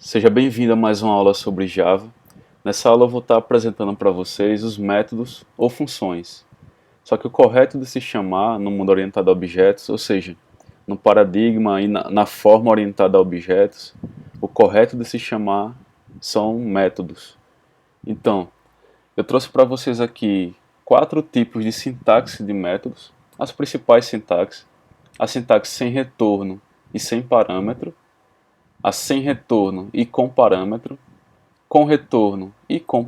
Seja bem-vindo a mais uma aula sobre Java. Nessa aula eu vou estar apresentando para vocês os métodos ou funções. Só que o correto de se chamar no mundo orientado a objetos, ou seja, no paradigma e na forma orientada a objetos, o correto de se chamar são métodos. Então, eu trouxe para vocês aqui 4 tipos de sintaxe de métodos, as principais sintaxes: a sintaxe sem retorno e sem parâmetro, a sem retorno e com retorno e com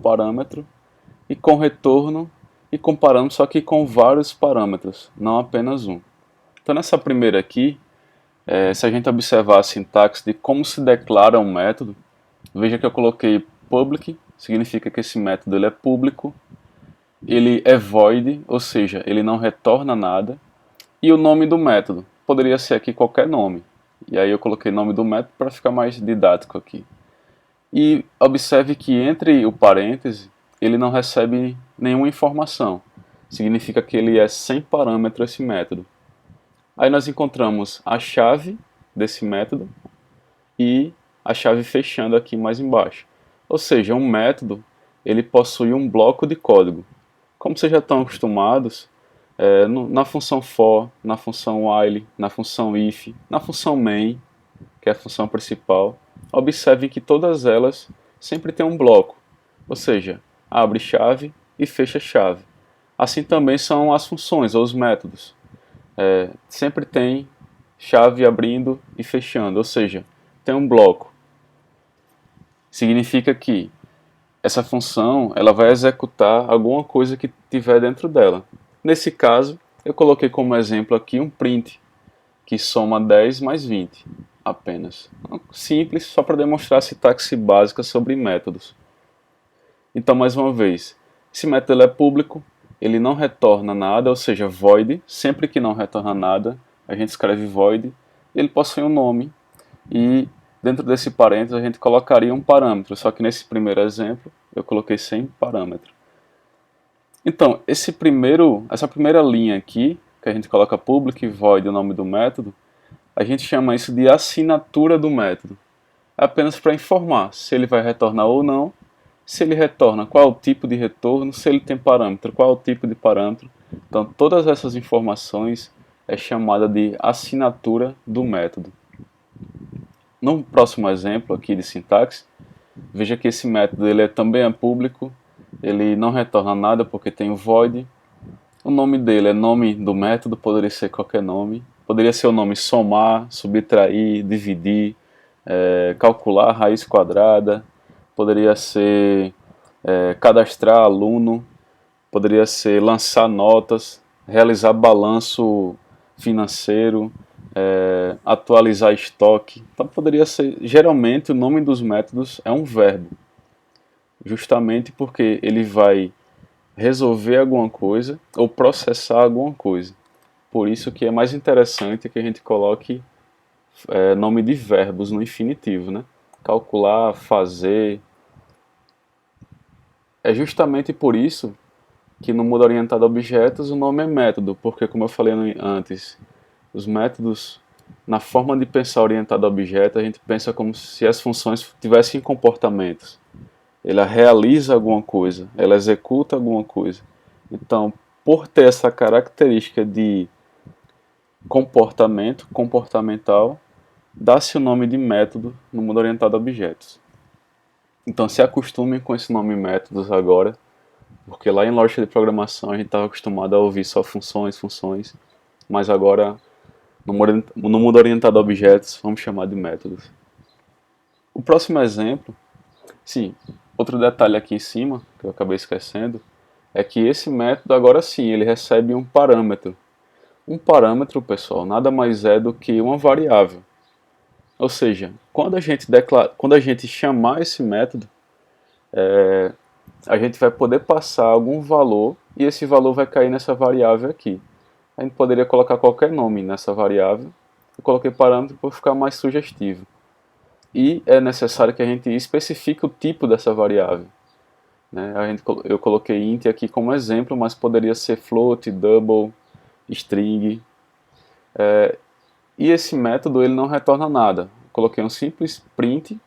retorno e com parâmetro, só que com vários parâmetros, não apenas um. Então nessa primeira aqui, se a gente observar a sintaxe de como se declara um método, veja que eu coloquei public, significa que esse método ele é público, ele é void, ou seja, ele não retorna nada, e o nome do método poderia ser aqui qualquer nome. E aí eu coloquei nome do método para ficar mais didático aqui. E observe que entre o parêntese ele não recebe nenhuma informação. Significa que ele é sem parâmetro esse método. Aí nós encontramos a chave desse método e a chave fechando aqui mais embaixo. Ou seja, um método ele possui um bloco de código. Como vocês já estão acostumados, na função for, na função while, na função if, na função main, que é a função principal, observem que todas elas sempre têm um bloco, ou seja, abre chave e fecha chave. Assim também são as funções ou os métodos. Sempre tem chave abrindo e fechando, ou seja, tem um bloco. Significa que essa função ela vai executar alguma coisa que tiver dentro dela. Nesse caso, eu coloquei como exemplo aqui um print, que soma 10 mais 20, apenas. Simples, só para demonstrar a sintaxe básica sobre métodos. Então, mais uma vez, esse método é público, ele não retorna nada, ou seja, void. Sempre que não retorna nada, a gente escreve void. Ele possui um nome e dentro desse parênteses a gente colocaria um parâmetro, só que nesse primeiro exemplo eu coloquei sem parâmetro. Então, essa primeira linha aqui, que a gente coloca public, void, o nome do método, a gente chama isso de assinatura do método. É apenas para informar se ele vai retornar ou não, se ele retorna, qual é o tipo de retorno, se ele tem parâmetro, qual é o tipo de parâmetro. Então, todas essas informações é chamada de assinatura do método. No próximo exemplo aqui de sintaxe, veja que esse método ele também é público, ele não retorna nada porque tem o void. O nome dele é nome do método, poderia ser qualquer nome. Poderia ser o nome somar, subtrair, dividir, calcular raiz quadrada. Poderia ser cadastrar aluno. Poderia ser lançar notas, realizar balanço financeiro, atualizar estoque. Então poderia ser, geralmente o nome dos métodos é um verbo, justamente porque ele vai resolver alguma coisa ou processar alguma coisa. Por isso que é mais interessante que a gente coloque nome de verbos no infinitivo, né? Calcular, fazer. É justamente por isso que no mundo orientado a objetos o nome é método, porque como eu falei antes, os métodos, na forma de pensar orientado a objeto, a gente pensa como se as funções tivessem comportamentos. Ela realiza alguma coisa, ela executa alguma coisa. Então, por ter essa característica de comportamento, comportamental, dá-se o nome de método no mundo orientado a objetos. Então, se acostumem com esse nome métodos agora, porque lá em lógica de programação a gente estava acostumado a ouvir só funções, funções, mas agora no mundo orientado a objetos vamos chamar de métodos. O próximo exemplo, sim, outro detalhe aqui em cima, que eu acabei esquecendo, é que esse método agora sim, ele recebe um parâmetro. Um parâmetro, pessoal, nada mais é do que uma variável. Ou seja, quando a gente chamar esse método, a gente vai poder passar algum valor e esse valor vai cair nessa variável aqui. A gente poderia colocar qualquer nome nessa variável. Eu coloquei parâmetro para ficar mais sugestivo. E é necessário que a gente especifique o tipo dessa variável. Né? Eu coloquei int aqui como exemplo, mas poderia ser float, double, string. E esse método ele não retorna nada. Coloquei um simples print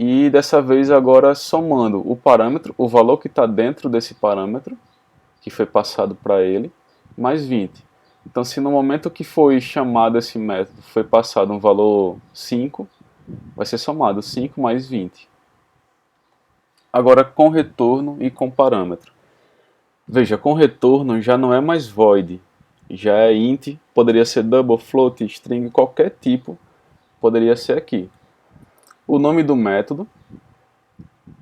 e dessa vez agora somando o parâmetro, o valor que está dentro desse parâmetro, que foi passado para ele, mais 20. Então, se no momento que foi chamado esse método foi passado um valor 5, vai ser somado 5 mais 20. Agora com retorno e com parâmetro. Veja, com retorno já não é mais void, já é int, poderia ser double, float, string, qualquer tipo, poderia ser aqui. O nome do método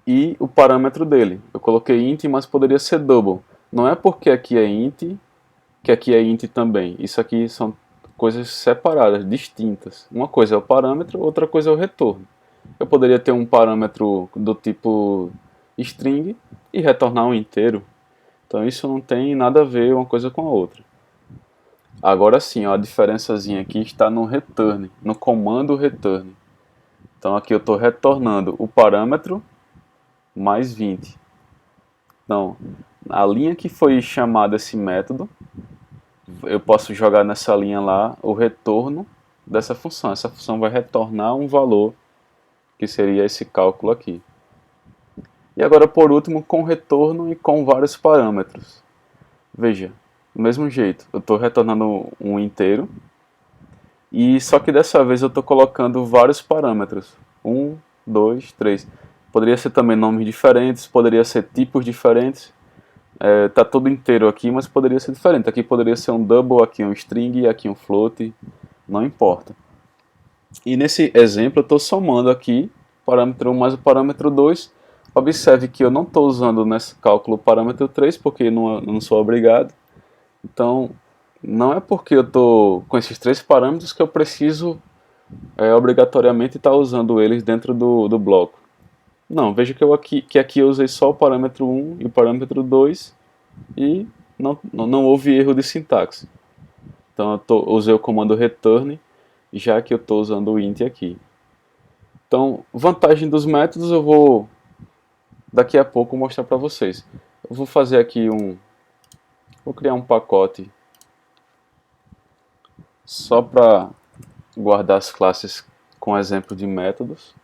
e o parâmetro dele. Eu coloquei int, mas poderia ser double. Não é porque aqui é int que aqui é int também. Isso aqui são coisas separadas, distintas. Uma coisa é o parâmetro, outra coisa é o retorno. Eu poderia ter um parâmetro do tipo string e retornar um inteiro. Então isso não tem nada a ver uma coisa com a outra. Agora sim, ó, a diferençazinha aqui está no return, no comando return. Então aqui eu estou retornando o parâmetro mais 20. Então, a linha que foi chamada esse método, eu posso jogar nessa linha lá o retorno dessa função. Essa função vai retornar um valor, que seria esse cálculo aqui. E agora, por último, com retorno e com vários parâmetros. Veja, do mesmo jeito, eu estou retornando um inteiro, e só que dessa vez eu estou colocando vários parâmetros. 1, 2, 3. Poderia ser também nomes diferentes, poderia ser tipos diferentes. Tá todo inteiro aqui, mas poderia ser diferente. Aqui poderia ser um double, aqui um string, aqui um float, não importa. E nesse exemplo eu estou somando aqui parâmetro 1 mais o parâmetro 2. Observe que eu não estou usando nesse cálculo o parâmetro 3, porque não sou obrigado. Então, não é porque eu estou com esses três parâmetros que eu preciso obrigatoriamente estar usando eles dentro do bloco. Não, veja que aqui eu usei só o parâmetro 1 e o parâmetro 2 e não houve erro de sintaxe. Então eu usei o comando return, já que eu estou usando o int aqui. Então, vantagem dos métodos eu vou daqui a pouco mostrar para vocês. Eu vou fazer aqui vou criar um pacote só para guardar as classes com exemplo de métodos.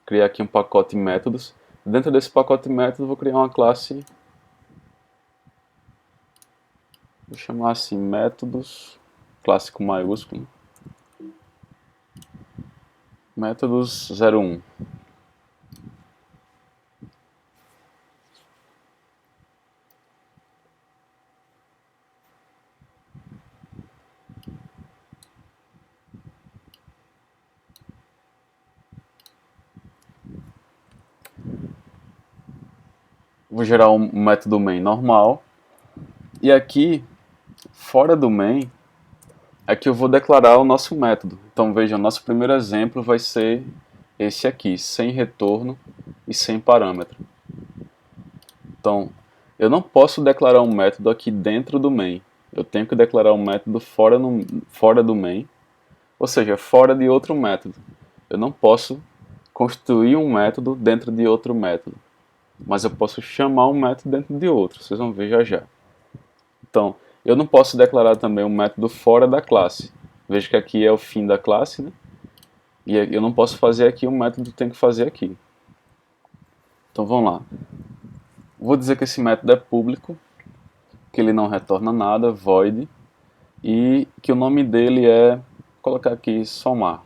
Criar aqui um pacote métodos. Dentro desse pacote método, vou criar uma classe. Vou chamar assim métodos, classe com maiúsculo. Métodos 01. Vou gerar um método main normal. E aqui, fora do main, aqui eu vou declarar o nosso método. Então veja, o nosso primeiro exemplo vai ser esse aqui, sem retorno e sem parâmetro. Então, eu não posso declarar um método aqui dentro do main. Eu tenho que declarar um método fora do main, ou seja, fora de outro método. Eu não posso construir um método dentro de outro método, mas eu posso chamar um método dentro de outro, vocês vão ver já já. Então, eu não posso declarar também um método fora da classe. Veja que aqui é o fim da classe, né? E eu não posso fazer aqui um método, tem que fazer aqui. Então vamos lá. Vou dizer que esse método é público, que ele não retorna nada, void, e que o nome dele é, vou colocar aqui, somar.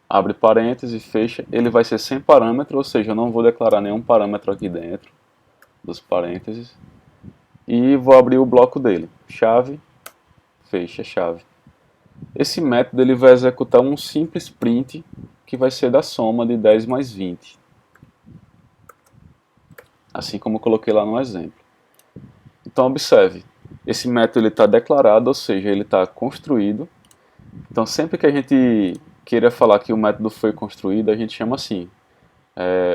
Abre parênteses, fecha, ele vai ser sem parâmetro, ou seja, eu não vou declarar nenhum parâmetro aqui dentro dos parênteses. E vou abrir o bloco dele, chave, fecha, chave. Esse método ele vai executar um simples print, que vai ser da soma de 10 mais 20. Assim como eu coloquei lá no exemplo. Então observe, esse método está declarado, ou seja, ele está construído. Então sempre que a gente queira falar que o método foi construído, a gente chama assim.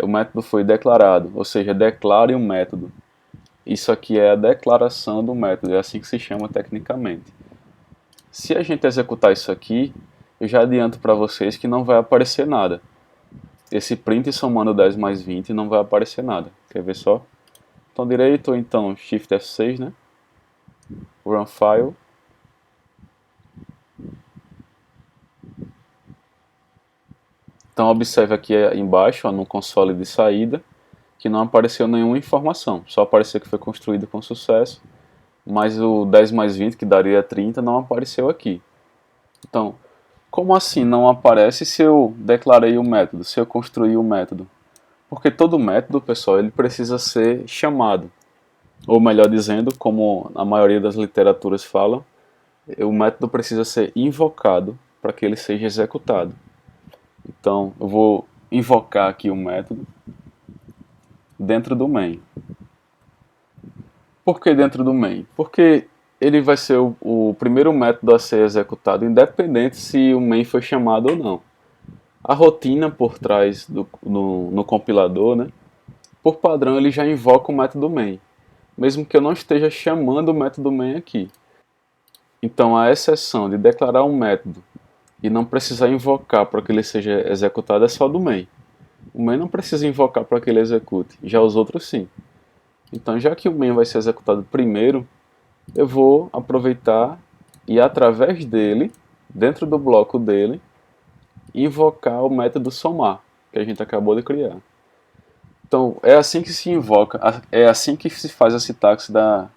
O método foi declarado, ou seja, declare um método. Isso aqui é a declaração do método, é assim que se chama tecnicamente. Se a gente executar isso aqui, eu já adianto para vocês que não vai aparecer nada. Esse print somando 10 mais 20 não vai aparecer nada. Quer ver só? Botão direito ou então Shift F6, né? Run File. Então observe aqui embaixo, ó, no console de saída, que não apareceu nenhuma informação, só apareceu que foi construído com sucesso, mas o 10 mais 20, que daria 30, não apareceu aqui. Então, como assim não aparece se eu declarei o método, se eu construí o método? Porque todo método, pessoal, ele precisa ser chamado. Ou melhor dizendo, como a maioria das literaturas falam, o método precisa ser invocado para que ele seja executado. Então, eu vou invocar aqui o método dentro do main. Por que dentro do main? Porque ele vai ser o primeiro método a ser executado, independente se o main foi chamado ou não. A rotina por trás no compilador, né, por padrão, ele já invoca o método main, mesmo que eu não esteja chamando o método main aqui. Então, a exceção de declarar um método e não precisar invocar para que ele seja executado é só do main. O main não precisa invocar para que ele execute, já os outros sim. Então, já que o main vai ser executado primeiro, eu vou aproveitar e através dele, dentro do bloco dele, invocar o método somar, que a gente acabou de criar. Então, é assim que se invoca, é assim que se faz a sintaxe da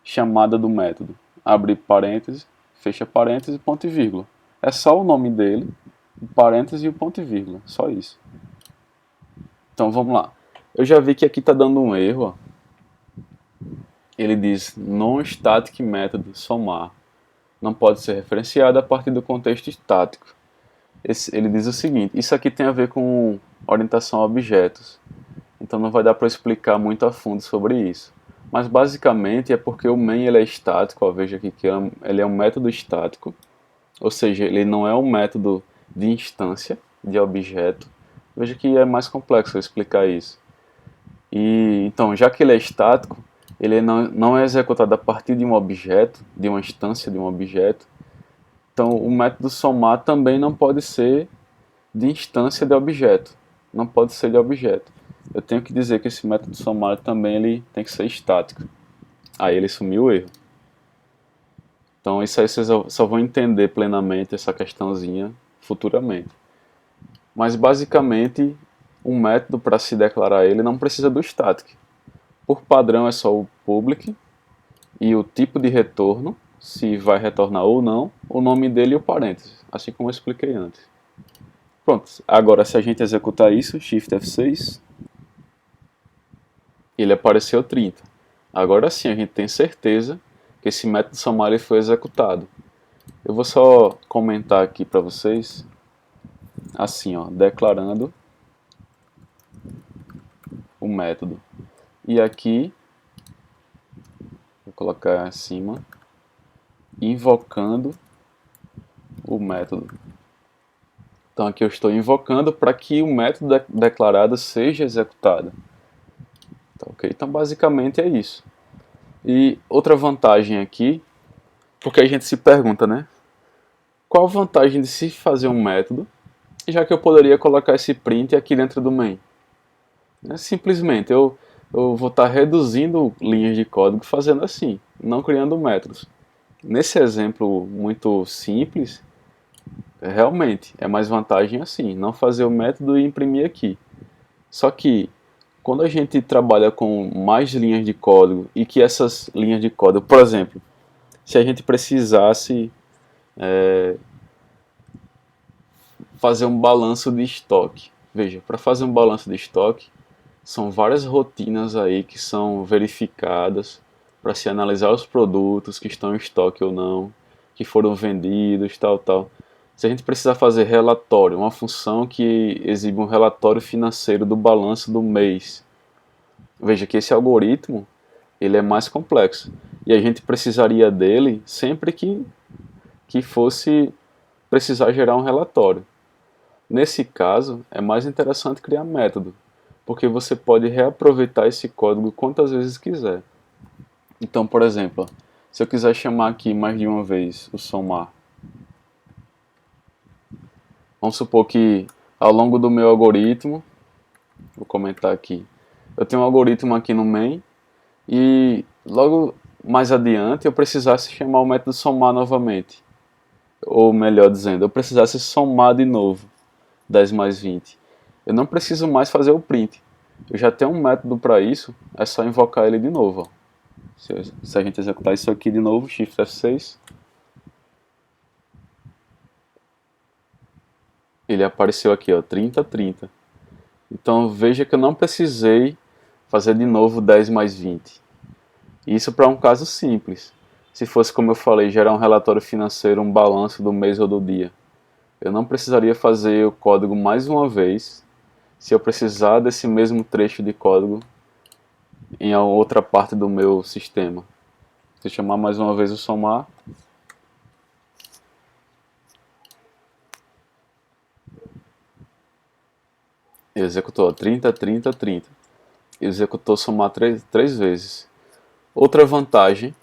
chamada do método. Abre parênteses, fecha parênteses, ponto e vírgula. É só o nome dele, o parênteses e o ponto e vírgula, só isso. Então, vamos lá. Eu já vi que aqui está dando um erro, ó. Ele diz non-static method somar. Não pode ser referenciado a partir do contexto estático. Ele diz o seguinte, isso aqui tem a ver com orientação a objetos. Então não vai dar para explicar muito a fundo sobre isso. Mas basicamente é porque o main ele é estático, ó, veja aqui que ele é um método estático, ou seja, ele não é um método de instância de objeto. Veja que é mais complexo eu explicar isso. E então, já que ele é estático, ele não é executado a partir de um objeto, de uma instância de um objeto. Então, o método somar também não pode ser de instância de objeto, não pode ser de objeto. Eu tenho que dizer que esse método somar também ele tem que ser estático. Aí ele sumiu o erro. Então isso aí vocês só vão entender plenamente essa questãozinha futuramente. Mas basicamente, um método para se declarar ele não precisa do static. Por padrão é só o public e o tipo de retorno, se vai retornar ou não, o nome dele e o parênteses, assim como eu expliquei antes. Pronto, agora se a gente executar isso, Shift F6, ele apareceu 30. Agora sim a gente tem certeza que esse método somar ele foi executado. Eu vou só comentar aqui para vocês, assim, ó, declarando o método. E aqui, vou colocar acima, invocando o método. Então aqui eu estou invocando para que o método declarado seja executado. Tá, ok? Então basicamente é isso. E outra vantagem aqui, porque a gente se pergunta, né? Qual a vantagem de se fazer um método, já que eu poderia colocar esse print aqui dentro do main? Simplesmente eu vou estar reduzindo linhas de código fazendo assim, não criando métodos. Nesse exemplo muito simples, realmente é mais vantagem assim, não fazer o método e imprimir aqui. Só que quando a gente trabalha com mais linhas de código e que essas linhas de código, por exemplo, se a gente precisasse fazer um balanço de estoque. Veja, para fazer um balanço de estoque, são várias rotinas aí que são verificadas para se analisar os produtos que estão em estoque ou não, que foram vendidos, tal. Se a gente precisar fazer relatório, uma função que exibe um relatório financeiro do balanço do mês, veja que esse algoritmo ele é mais complexo e a gente precisaria dele sempre que fosse precisar gerar um relatório. Nesse caso, é mais interessante criar método, porque você pode reaproveitar esse código quantas vezes quiser. Então, por exemplo, se eu quiser chamar aqui mais de uma vez o somar, vamos supor que ao longo do meu algoritmo, vou comentar aqui, eu tenho um algoritmo aqui no main e logo mais adiante eu precisasse chamar o método somar novamente. Ou melhor dizendo, eu precisasse somar de novo. 10 mais 20. Eu não preciso mais fazer o print. Eu já tenho um método para isso, é só invocar ele de novo. Ó. Se a gente executar isso aqui de novo, Shift F6, ele apareceu aqui, ó, 30, 30. Então veja que eu não precisei fazer de novo 10 mais 20. Isso para um caso simples. Se fosse, como eu falei, gerar um relatório financeiro, um balanço do mês ou do dia, eu não precisaria fazer o código mais uma vez se eu precisar desse mesmo trecho de código em outra parte do meu sistema. Se eu chamar mais uma vez o somar, executou 30, 30, 30. Executou somar três vezes. Outra vantagem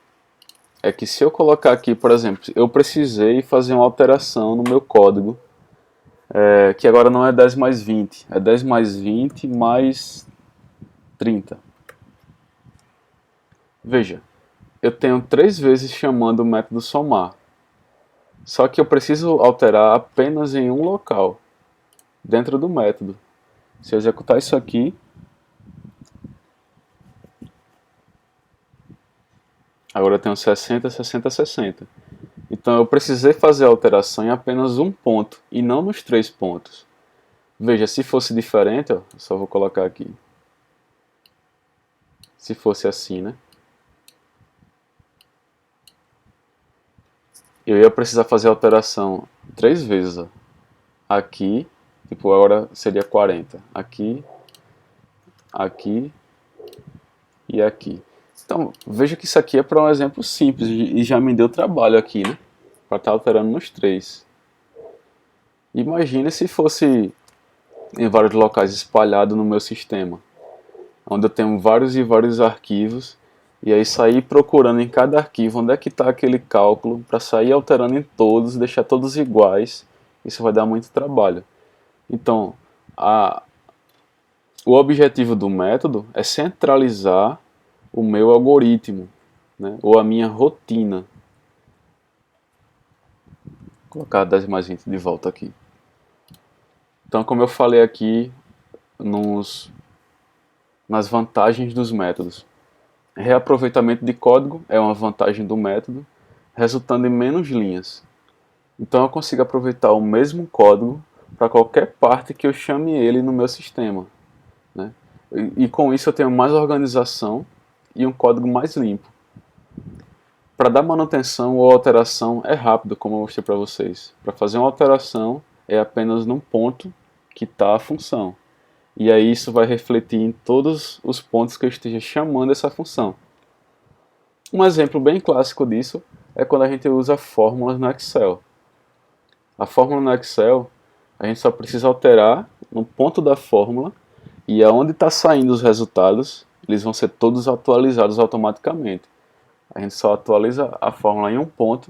é que se eu colocar aqui, por exemplo, eu precisei fazer uma alteração no meu código, que agora não é 10 mais 20, é 10 mais 20 mais 30. Veja, eu tenho 3 vezes chamando o método somar, só que eu preciso alterar apenas em um local, dentro do método. Se eu executar isso aqui, agora eu tenho 60, 60, 60. Então eu precisei fazer a alteração em apenas um ponto, e não nos 3 pontos. Veja, se fosse diferente, ó, só vou colocar aqui. Se fosse assim, né? Eu ia precisar fazer a alteração 3 vezes, ó. Aqui, tipo, agora seria 40. Aqui, aqui e aqui. Então, veja que isso aqui é para um exemplo simples e já me deu trabalho aqui, né? Para estar alterando nos 3. Imagine se fosse em vários locais espalhado no meu sistema, onde eu tenho vários e vários arquivos, e aí sair procurando em cada arquivo onde é que está aquele cálculo, para sair alterando em todos, deixar todos iguais. Isso vai dar muito trabalho. Então, o objetivo do método é centralizar o meu algoritmo, né, ou a minha rotina. Vou colocar 10 mais 20 de volta aqui. Então, como eu falei aqui nas vantagens dos métodos, reaproveitamento de código é uma vantagem do método, resultando em menos linhas. Então eu consigo aproveitar o mesmo código para qualquer parte que eu chame ele no meu sistema, né? E com isso eu tenho mais organização e um código mais limpo. Para dar manutenção ou alteração é rápido, como eu mostrei para vocês. Para fazer uma alteração é apenas num ponto que está a função. E aí isso vai refletir em todos os pontos que eu esteja chamando essa função. Um exemplo bem clássico disso é quando a gente usa fórmulas no Excel. A fórmula no Excel, a gente só precisa alterar no ponto da fórmula e aonde está saindo os resultados, eles vão ser todos atualizados automaticamente. A gente só atualiza a fórmula em um ponto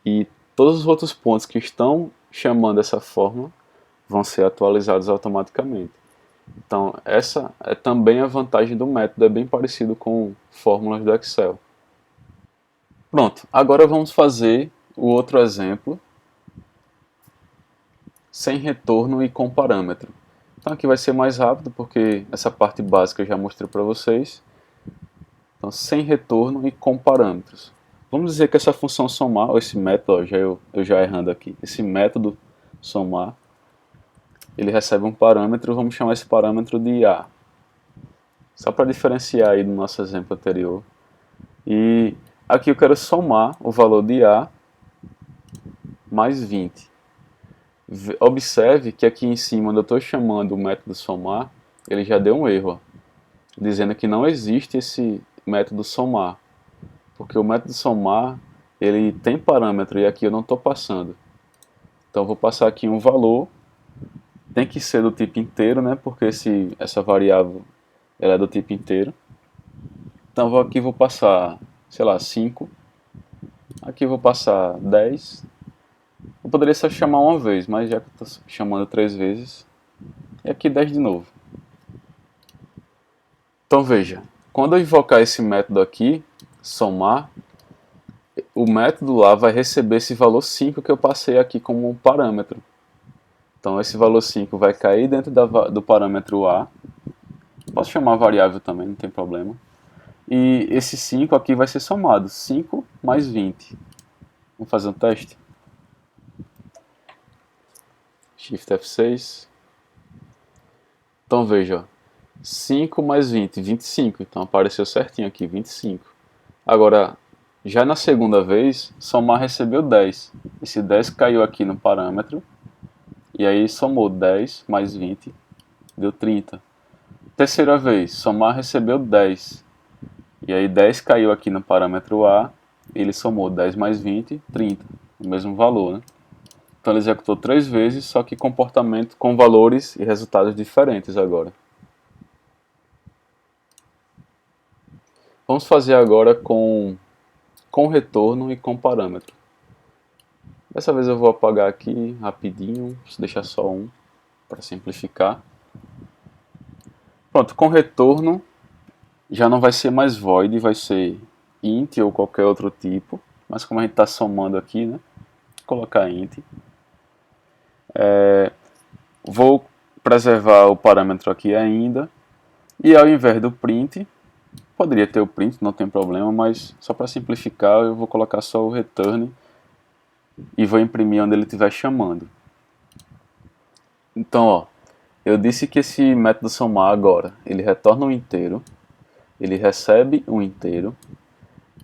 e todos os outros pontos que estão chamando essa fórmula vão ser atualizados automaticamente. Então, essa é também a vantagem do método, é bem parecido com fórmulas do Excel. Pronto, agora vamos fazer o outro exemplo, sem retorno e com parâmetro. Então aqui vai ser mais rápido, porque essa parte básica eu já mostrei para vocês. Então, sem retorno e com parâmetros. Vamos dizer que essa função somar, ou esse método, ó, eu já errando aqui, esse método somar, ele recebe um parâmetro, vamos chamar esse parâmetro de A. Só para diferenciar aí do nosso exemplo anterior. E aqui eu quero somar o valor de A mais 20. Observe que aqui em cima, onde eu estou chamando o método somar, ele já deu um erro, ó, dizendo que não existe esse método somar, porque o método somar ele tem parâmetro e aqui eu não estou passando. Então eu vou passar aqui um valor, tem que ser do tipo inteiro, né? Porque essa variável ela é do tipo inteiro. Então aqui vou passar, sei lá, 5. Aqui vou passar 10. Eu poderia só chamar uma vez, mas já que eu estou chamando 3 vezes, e aqui 10 de novo. Então veja, quando eu invocar esse método aqui, somar, o método lá vai receber esse valor 5 que eu passei aqui como um parâmetro. Então esse valor 5 vai cair dentro do parâmetro A. Posso chamar variável também, não tem problema. E esse 5 aqui vai ser somado. 5 mais 20. Vamos fazer um teste? Shift F6. Então veja, ó, 5 mais 20, 25. Então apareceu certinho aqui, 25. Agora, já na segunda vez, somar recebeu 10. Esse 10 caiu aqui no parâmetro. E aí somou 10 mais 20, deu 30. Terceira vez, somar recebeu 10. E aí 10 caiu aqui no parâmetro A. Ele somou 10 mais 20, 30. O mesmo valor, né? Então ele executou 3 vezes, só que comportamento com valores e resultados diferentes agora. Vamos fazer agora com retorno e com parâmetro. Dessa vez eu vou apagar aqui rapidinho, deixar só um para simplificar. Pronto, com retorno já não vai ser mais void, vai ser int ou qualquer outro tipo, mas como a gente está somando aqui, né, vou colocar int. Vou preservar o parâmetro aqui ainda, e ao invés do print, poderia ter o print, não tem problema, mas só para simplificar eu vou colocar só o return e vou imprimir onde ele estiver chamando. Então, ó, eu disse que esse método somar agora, ele retorna um inteiro, ele recebe um inteiro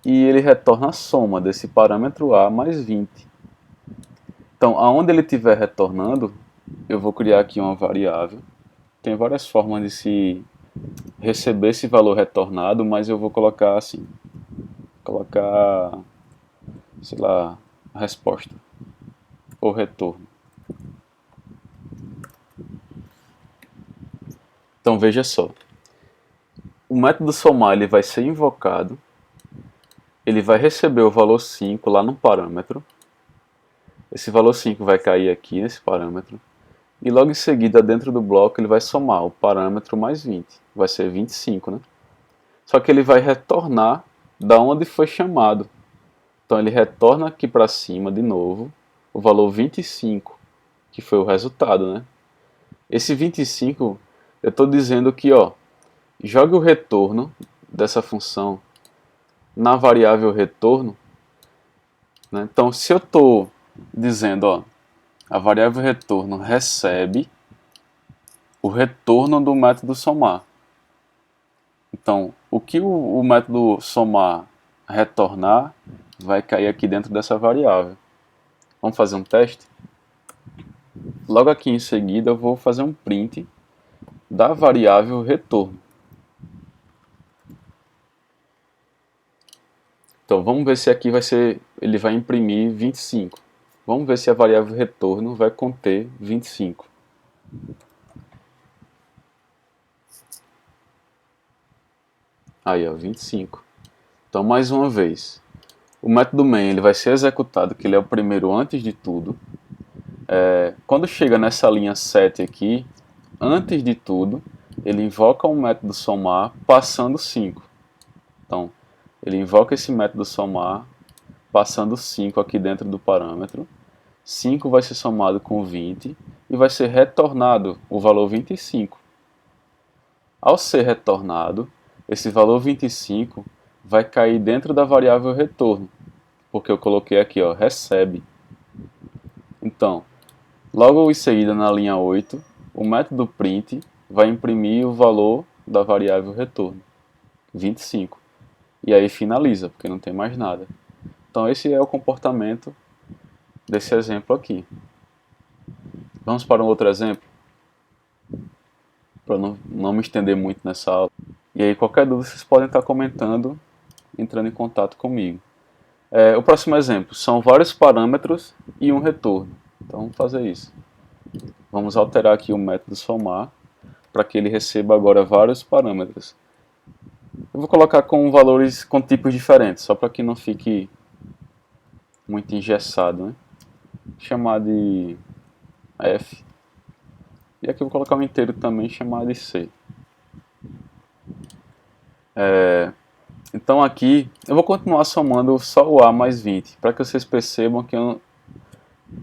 e ele retorna a soma desse parâmetro A mais 20. Então, aonde ele estiver retornando, eu vou criar aqui uma variável. Tem várias formas de se receber esse valor retornado, mas eu vou colocar assim, colocar, sei lá, a resposta ou retorno. Então veja só, o método somar ele vai ser invocado, ele vai receber o valor 5 lá no parâmetro, esse valor 5 vai cair aqui nesse parâmetro, e logo em seguida dentro do bloco ele vai somar o parâmetro mais 20, vai ser 25, né? Só que ele vai retornar da onde foi chamado. Então ele retorna aqui para cima de novo o valor 25, que foi o resultado, né? Esse 25, eu estou dizendo que, ó, jogue o retorno dessa função na variável retorno, né? Então, se eu estou dizendo, ó, a variável retorno recebe o retorno do método somar. Então, o que o método somar retornar vai cair aqui dentro dessa variável. Vamos fazer um teste? Logo aqui em seguida eu vou fazer um print da variável retorno. Então vamos ver se aqui ele vai imprimir 25. Vamos ver se a variável retorno vai conter 25. Aí, ó, 25. Então mais uma vez, o método main ele vai ser executado, que ele é o primeiro antes de tudo. Quando chega nessa linha 7 aqui, antes de tudo, ele invoca o método somar passando 5. Então, ele invoca esse método somar passando 5 aqui dentro do parâmetro. 5 vai ser somado com 20 e vai ser retornado o valor 25. Ao ser retornado, esse valor 25 vai cair dentro da variável retorno, porque eu coloquei aqui, ó, recebe. Então, logo em seguida, na linha 8, o método print vai imprimir o valor da variável retorno, 25. E aí finaliza, porque não tem mais nada. Então esse é o comportamento desse exemplo aqui. Vamos para um outro exemplo, para não me estender muito nessa aula. E aí qualquer dúvida vocês podem estar comentando, entrando em contato comigo. O próximo exemplo são vários parâmetros e um retorno. Então vamos fazer isso. Vamos alterar aqui o método somar para que ele receba agora vários parâmetros. Eu vou colocar com valores com tipos diferentes, só para que não fique muito engessado, né? Chamar de F. E aqui eu vou colocar um inteiro também, chamar de C. Então aqui eu vou continuar somando só o A mais 20, para que vocês percebam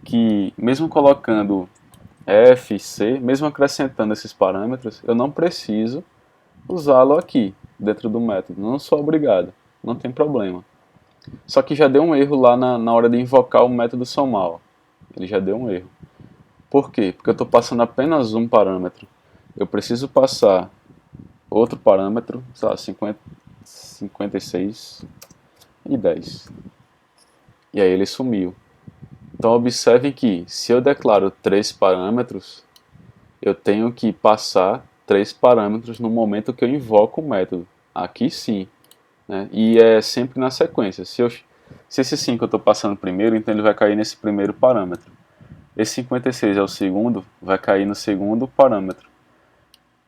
que mesmo colocando F, C, mesmo acrescentando esses parâmetros, eu não preciso usá-lo aqui, dentro do método. Não sou obrigado, não tem problema. Só que já deu um erro lá na hora de invocar o método somar. Ó. Ele já deu um erro. Por quê? Porque eu estou passando apenas um parâmetro. Eu preciso passar outro parâmetro, sei lá, 56 e 10. E aí ele sumiu. Então observem que se eu declaro 3 parâmetros, eu tenho que passar 3 parâmetros no momento que eu invoco o método. Aqui sim. Né? E é sempre na sequência. Se esse 5 eu estou passando primeiro, então ele vai cair nesse primeiro parâmetro. Esse 56 é o segundo, vai cair no segundo parâmetro.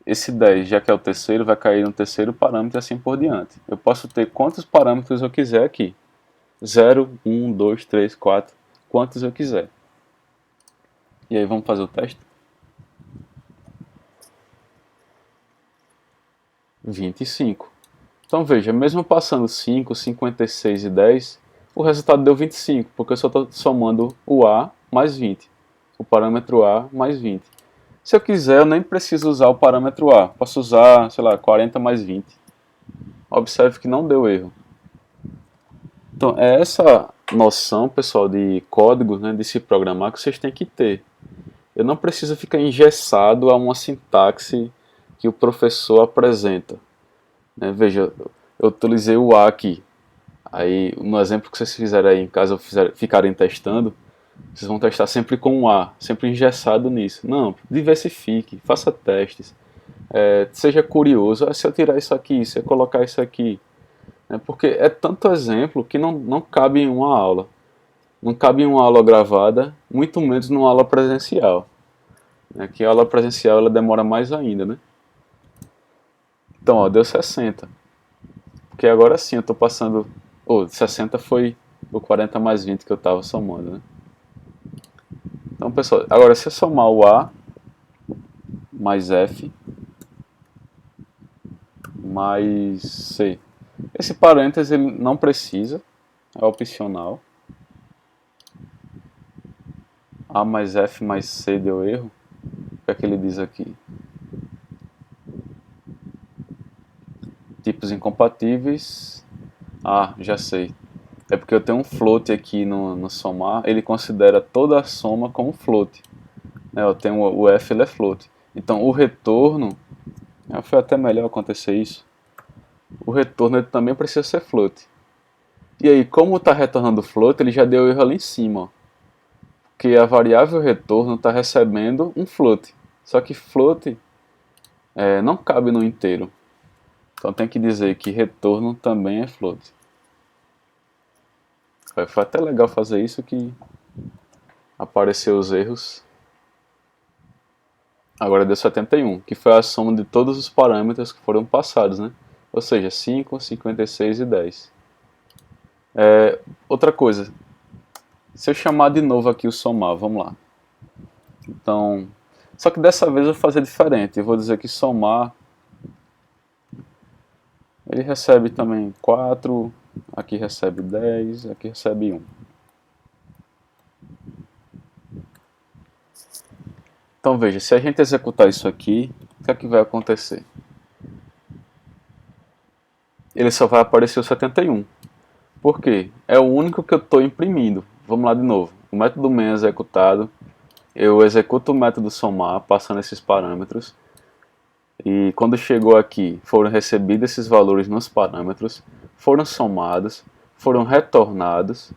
Esse 10, já que é o terceiro, vai cair no terceiro parâmetro e assim por diante. Eu posso ter quantos parâmetros eu quiser aqui. 0, 1, 2, 3, 4, quantos eu quiser. E aí vamos fazer o teste? 25. Então veja, mesmo passando 5, 56 e 10, o resultado deu 25, porque eu só estou somando o A mais 20. O parâmetro A mais 20. Se eu quiser, eu nem preciso usar o parâmetro A. Posso usar, sei lá, 40 mais 20. Observe que não deu erro. Então, é essa noção, pessoal, de código, né, de se programar, que vocês têm que ter. Eu não preciso ficar engessado a uma sintaxe que o professor apresenta. Né? Veja, eu utilizei o A aqui. Aí, no exemplo que vocês fizerem aí, em caso ficarem testando, vocês vão testar sempre com o A, sempre engessado nisso. Não, diversifique, faça testes. Seja curioso, se eu tirar isso aqui, se eu colocar isso aqui. Né? Porque é tanto exemplo que não cabe em uma aula. Não cabe em uma aula gravada, muito menos numa aula presencial. Né? Que a aula presencial ela demora mais ainda, né? Então, ó, deu 60. Porque agora sim eu estou passando... 60 foi o 40 mais 20 que eu estava somando, né? Então, pessoal, agora se eu somar o A mais F mais C. Esse parênteses ele não precisa, é opcional. A mais F mais C deu erro. O que é que ele diz aqui? Tipos incompatíveis. Ah, já sei. É porque eu tenho um float aqui no somar, ele considera toda a soma como float. Eu tenho o F, ele é float. Então o retorno, foi até melhor acontecer isso. O retorno ele também precisa ser float. E aí, como está retornando float, ele já deu erro ali em cima. Ó. Porque a variável retorno está recebendo um float. Só que float não cabe no inteiro. Então tem que dizer que retorno também é float. Foi até legal fazer isso que apareceu os erros. Agora deu 71, que foi a soma de todos os parâmetros que foram passados, né? Ou seja, 5, 56 e 10. Outra coisa, se eu chamar de novo aqui o somar, vamos lá. Então, só que dessa vez eu vou fazer diferente. Eu vou dizer que somar, ele recebe também 4, aqui recebe 10, aqui recebe 1. Então veja, se a gente executar isso aqui, o que é que vai acontecer? Ele só vai aparecer o 71. Por quê? É o único que eu estou imprimindo. Vamos lá de novo. O método main é executado, eu executo o método somar, passando esses parâmetros, e quando chegou aqui, foram recebidos esses valores nos parâmetros, foram somados, foram retornados.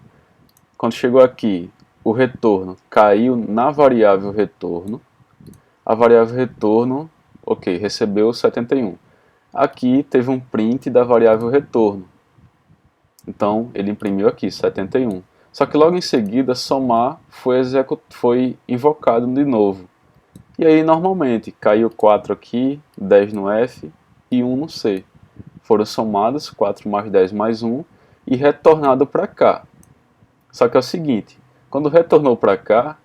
Quando chegou aqui, o retorno caiu na variável retorno. A variável retorno, ok, recebeu 71. Aqui teve um print da variável retorno. Então ele imprimiu aqui 71. Só que logo em seguida somar foi invocado de novo. E aí normalmente caiu 4 aqui, 10 no F e 1 no C. Foram somados 4 mais 10 mais 1 e retornado para cá. Só que é o seguinte, quando retornou para cá,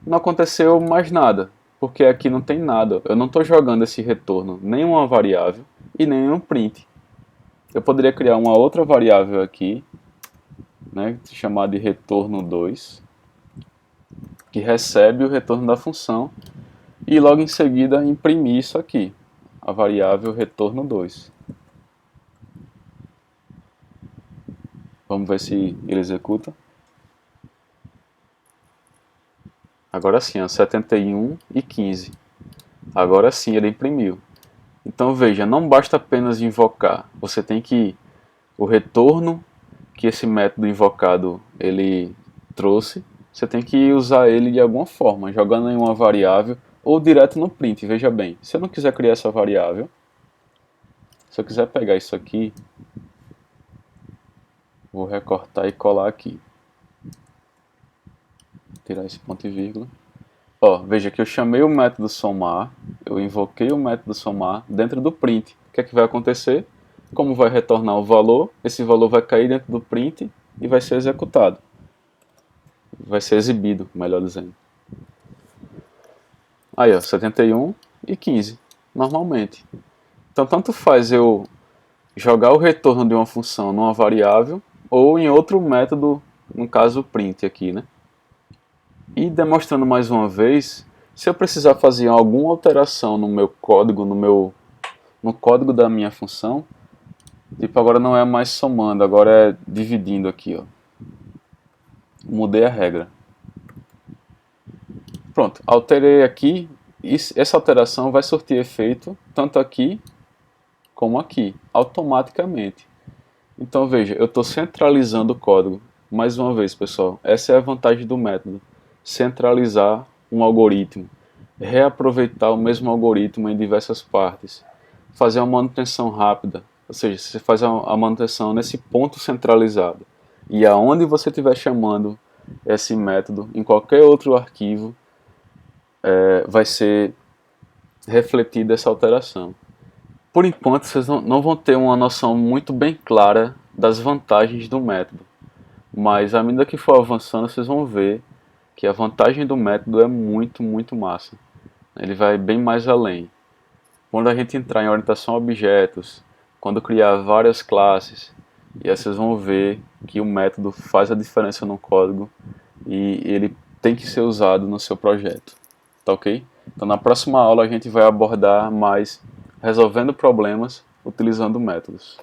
não aconteceu mais nada, porque aqui não tem nada. Eu não estou jogando esse retorno, nenhuma variável e nenhum print. Eu poderia criar uma outra variável aqui, né, chamada de retorno 2, que recebe o retorno da função, e logo em seguida imprimir isso aqui, a variável retorno 2. Vamos ver se ele executa. Agora sim, ó, 71 e 15. Agora sim ele imprimiu. Então veja, não basta apenas invocar, você tem que o retorno que esse método invocado ele trouxe, você tem que usar ele de alguma forma, jogando em uma variável ou direto no print. Veja bem, se eu não quiser criar essa variável, se eu quiser pegar isso aqui, vou recortar e colar aqui. Tirar esse ponto e vírgula. Ó, veja que eu chamei o método somar, eu invoquei o método somar dentro do print. O que é que vai acontecer? Como vai retornar o valor, esse valor vai cair dentro do print e vai ser executado. Vai ser exibido, melhor dizendo. Aí, ó, 71 e 15, normalmente. Então, tanto faz eu jogar o retorno de uma função numa variável ou em outro método, no caso print aqui, né? E demonstrando mais uma vez, se eu precisar fazer alguma alteração no meu código, no código da minha função, tipo, agora não é mais somando, agora é dividindo aqui, ó. Mudei a regra. Pronto, alterei aqui, e essa alteração vai surtir efeito tanto aqui como aqui, automaticamente. Então veja, eu estou centralizando o código. Mais uma vez, pessoal, essa é a vantagem do método. Centralizar um algoritmo, reaproveitar o mesmo algoritmo em diversas partes, fazer uma manutenção rápida, ou seja, você faz a manutenção nesse ponto centralizado. E aonde você estiver chamando esse método, em qualquer outro arquivo, vai ser refletida essa alteração. Por enquanto, vocês não vão ter uma noção muito bem clara das vantagens do método, mas à medida que for avançando, vocês vão ver que a vantagem do método é muito, muito massa. Ele vai bem mais além. Quando a gente entrar em orientação a objetos, quando criar várias classes, e aí vocês vão ver que o método faz a diferença no código e ele tem que ser usado no seu projeto. Tá ok? Então na próxima aula a gente vai abordar mais resolvendo problemas utilizando métodos.